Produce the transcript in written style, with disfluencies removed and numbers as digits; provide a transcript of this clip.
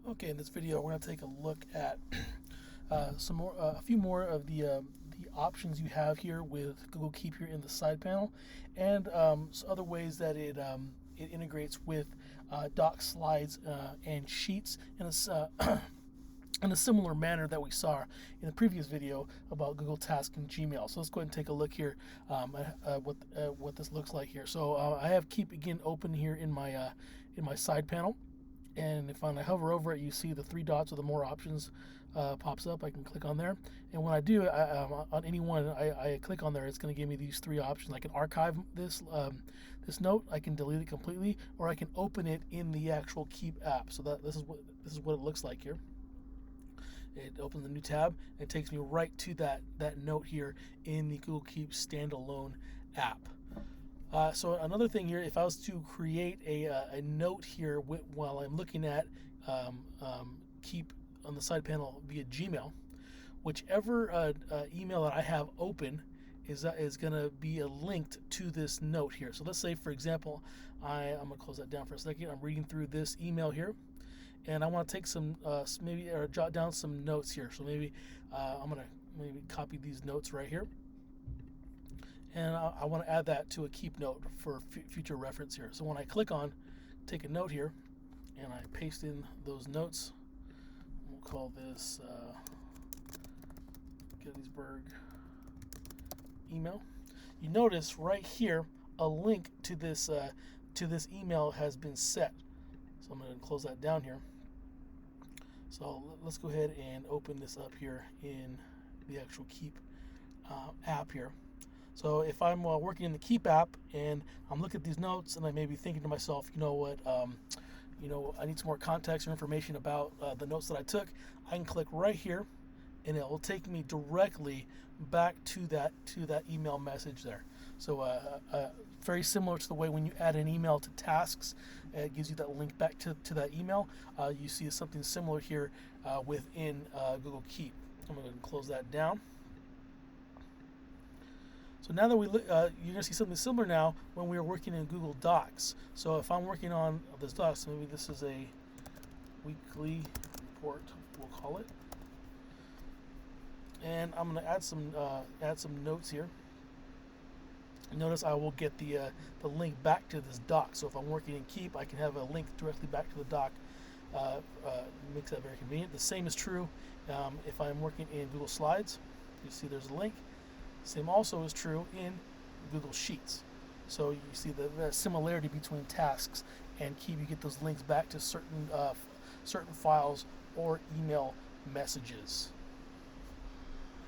Okay, in this video, we're going to take a look at a few more of the options you have here with Google Keep here in the side panel, and some other ways that it integrates with docs, slides, and sheets in in a similar manner that we saw in the previous video about Google Tasks and Gmail. So let's go ahead and take a look here what this looks like here. So I have Keep again open here in my side panel. And if I hover over it, you see the three dots with the more options pops up. I can click on there, and when I do, on any one, I click on there. It's going to give me these three options. I can archive this note, I can delete it completely, or I can open it in the actual Keep app. So this is what it looks like here. It opens a new tab and it takes me right to that note here in the Google Keep standalone app. So another thing here, if I was to create a note here while I'm looking at Keep on the side panel via Gmail, whichever email that I have open is going to be linked to this note here. So let's say, for example, I'm going to close that down for a second. I'm reading through this email here, and I want to take some or jot down some notes here. So maybe I'm going to maybe copy these notes right here. And I want to add that to a Keep note for future reference here. So when I click on take a note here and I paste in those notes, we'll call this Gettysburg email. You notice right here a link to this email has been set. So I'm going to close that down here. So let's go ahead and open this up here in the actual Keep app here. So if I'm working in the Keep app and I'm looking at these notes and I may be thinking to myself, you know what, I need some more context or information about the notes that I took, I can click right here and it will take me directly back to that email message there. So very similar to the way when you add an email to tasks, it gives you that link back to that email. You see something similar here within Google Keep. I'm going to close that down. So now that you're going to see something similar now when we are working in Google Docs. So if I'm working on this docs, maybe this is a weekly report, we'll call it. And I'm going to add some notes here. Notice I will get the link back to this doc. So if I'm working in Keep, I can have a link directly back to the doc. Makes that very convenient. The same is true if I'm working in Google Slides. You see there's a link. Same also is true in Google Sheets. So you see the similarity between tasks and Keep. You get those links back to certain files or email messages.